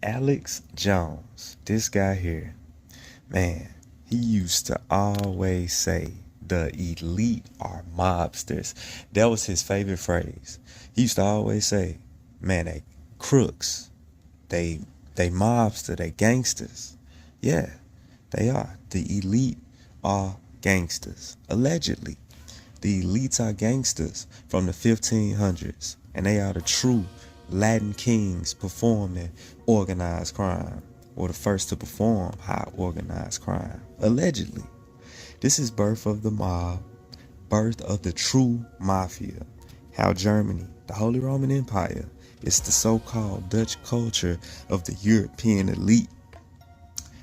Alex Jones, this guy here, man, he used to always say the elite are mobsters. That was his favorite phrase. He used to always say, man, they crooks, they they mobster, they gangsters. Yeah, they are. The elite are gangsters, allegedly. The elites are gangsters from the 1500s, and they are the true Latin kings performing organized crime, or the first to perform high organized crime, allegedly. This is birth of the mob, birth of the true mafia, how Germany, the Holy Roman Empire, is the so-called Dutch culture of the European elite.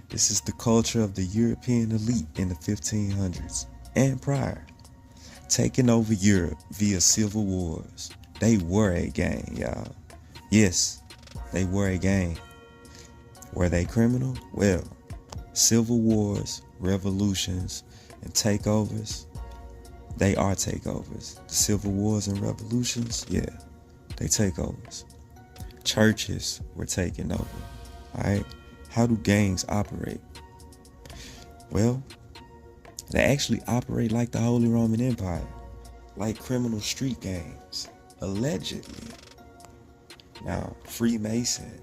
This is the culture of the European elite in the 1500s and prior, taking over Europe via civil wars. They were a gang, y'all. Yes, they were a gang. Were they criminal? Well, civil wars, revolutions, and takeovers, they are takeovers. The civil wars and revolutions, yeah, they takeovers. Churches were taken over. Alright? How do gangs operate? Well, they actually operate like the Holy Roman Empire, like criminal street gangs, allegedly. Now, Freemason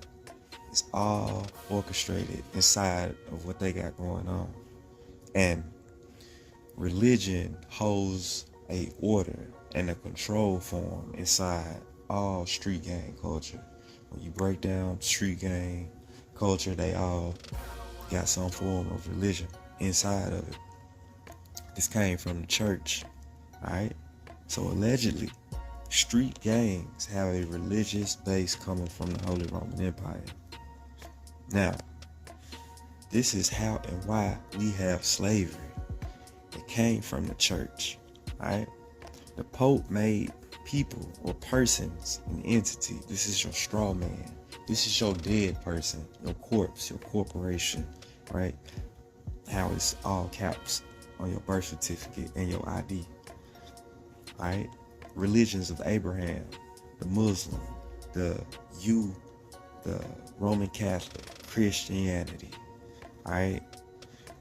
is all orchestrated inside of what they got going on. And religion holds a order and a control form inside all street gang culture. When you break down street gang culture, they all got some form of religion inside of it. This came from the church, alright? So allegedly, street gangs have a religious base coming from the Holy Roman Empire. Now, this is how and why we have slavery. It came from the church, alright? The Pope made people or persons an entity. This is your straw man. This is your dead person, your corpse, your corporation, right? How it's all caps on your birth certificate and your ID, alright? Religions of Abraham, the Muslim, the Roman Catholic, Christianity, alright?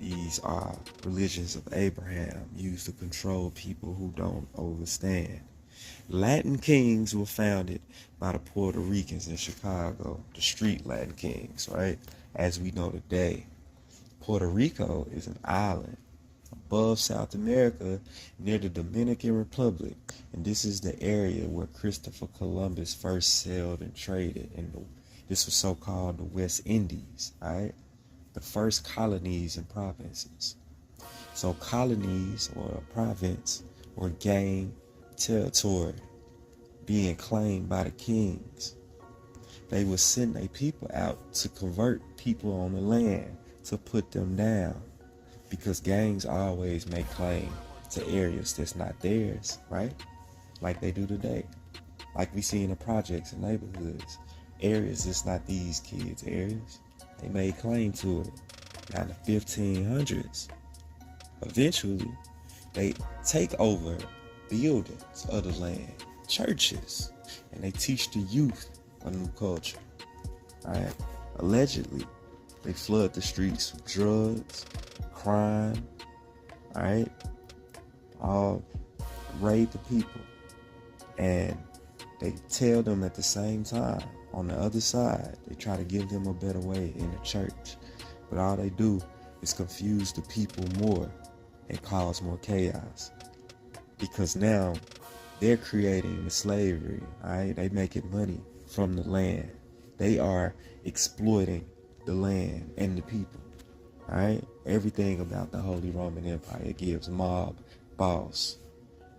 These are religions of Abraham used to control people who don't understand. Latin kings were founded by the Puerto Ricans in Chicago, the street Latin kings, right? As we know today, Puerto Rico is an island above South America near the Dominican Republic, and this is the area where Christopher Columbus first sailed and traded, and this was so-called the West Indies, right? The first colonies and provinces. So colonies or a province or gang territory being claimed by the kings. They would send their people out to convert people on the land, to put them down, because gangs always make claim to areas that's not theirs, right? Like they do today. Like we see in the projects and neighborhoods. Areas that's not these kids' areas. They made claim to it. Now in the 1500s, eventually, they take over buildings of the land, churches, and they teach the youth a new culture. Alright? Allegedly, they flood the streets with drugs, crime, alright? All raid the people. And they tell them at the same time, on the other side, they try to give them a better way in the church. But all they do is confuse the people more and cause more chaos. Because now they're creating the slavery, alright? They making money from the land. They are exploiting the land and the people, alright? Everything about the Holy Roman Empire gives mob, boss,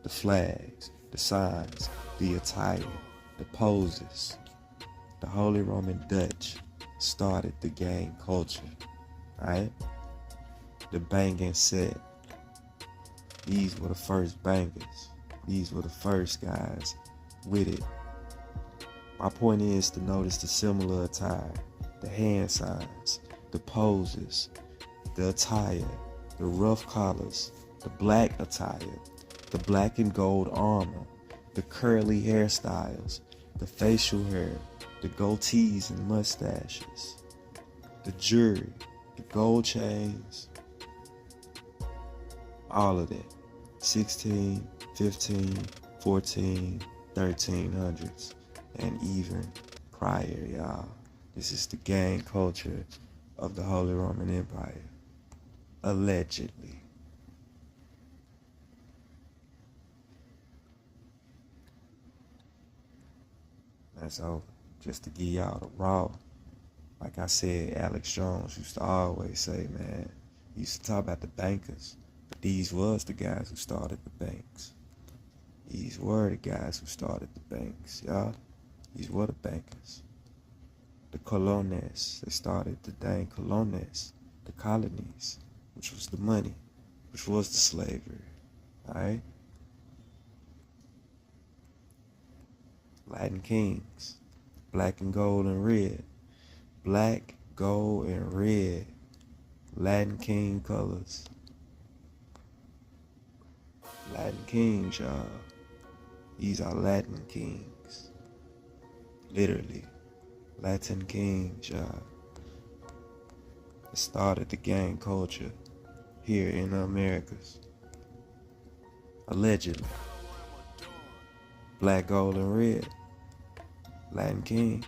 the flags, the signs, the attire, the poses. The Holy Roman Dutch started the gang culture, alright? The banging set. These were the first bangers. These were the first guys with it. My point is to notice the similar attire, the hand signs, the poses, the attire, the rough collars, the black attire, the black and gold armor, the curly hairstyles, the facial hair, the goatees and mustaches. the jewelry, the gold chains, all of that. 16, 15, 14, 1300s, and even prior, y'all. This is the gang culture of the Holy Roman Empire, allegedly. That's over. Just to give y'all the raw. Like I said, Alex Jones used to always say, man, he used to talk about the bankers, but these was the guys who started the banks. These were the guys who started the banks, y'all. These were the bankers. The colones, they started the dang colones, the colonies, which was the money, which was the slavery, alright? Latin kings, black and gold and red. Black, gold, and red. Latin king colors. Latin kings, y'all. These are Latin kings. Literally. Latin kings, y'all. It started the gang culture here in the Americas. Allegedly. Black, gold, and red. Latin king.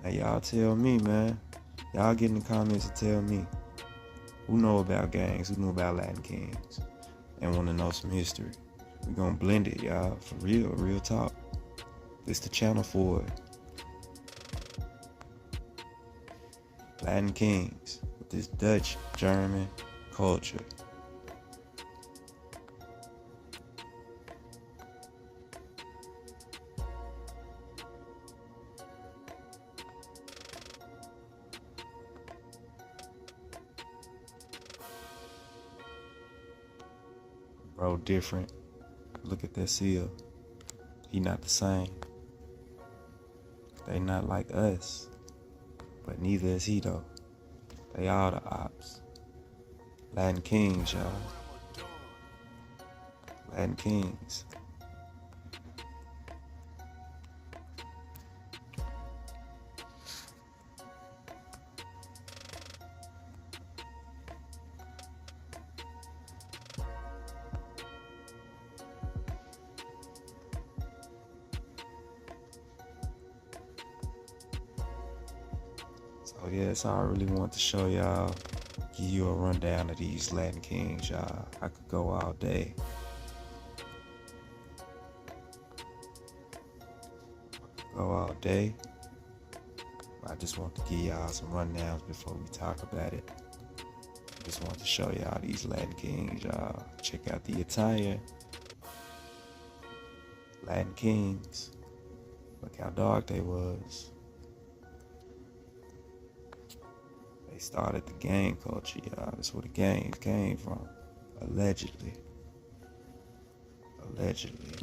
Now y'all tell me, man. Y'all get in the comments and tell me who know about gangs, who know about Latin kings, and want to know some history. We gonna blend it, y'all, for real talk. It's the channel for it. Latin kings with this Dutch, German culture. Bro, different. Look at that seal. He not the same. They not like us. But neither is he though. They all the ops. Latin kings, y'all. Latin kings. So yeah, that's all I really want to show y'all. Give you a rundown of these Latin kings, y'all. I could go all day. Go all day. I just want to give y'all some rundowns before we talk about it. Just want to show y'all these Latin kings, y'all. Check out the attire. Latin kings. Look how dark they was. They started the gang culture, y'all. That's where the gangs came from. Allegedly. Allegedly.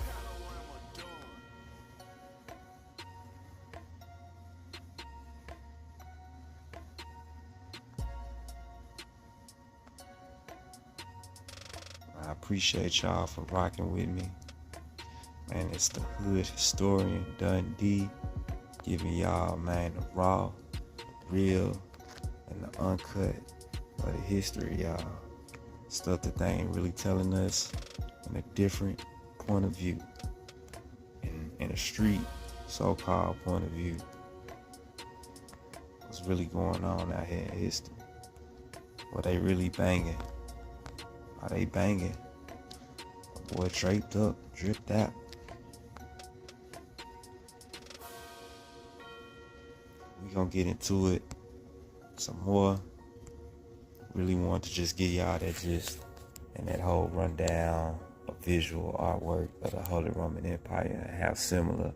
I appreciate y'all for rocking with me. Man, it's the hood historian, Dundee, giving y'all, man, the raw, real, and the uncut of the history, y'all. Stuff that they ain't really telling us in a different point of view. In a street, so-called point of view. What's really going on out here in history? What they really banging? Are they banging? A boy draped up, dripped out. We gonna get into it some more. Really want to just give y'all that gist and that whole rundown of visual artwork of the Holy Roman Empire and how similar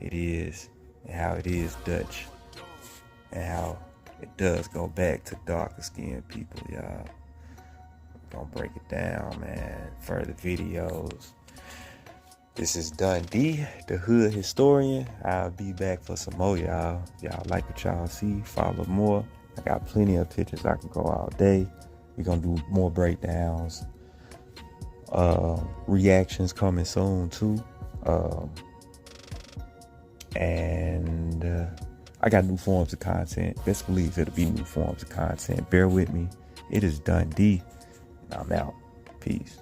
it is and how it is Dutch and how it does go back to darker skinned people, y'all. We're gonna break it down, man. Further videos. This is Dundee, the hood historian. I'll be back for some more, y'all. Y'all like what y'all see, follow more. I got plenty of pictures. I can go all day. We're gonna do more breakdowns. Reactions coming soon too. And I got new forms of content. Best believe it'll be new forms of content. Bear with me. It is done. I'm out. Peace.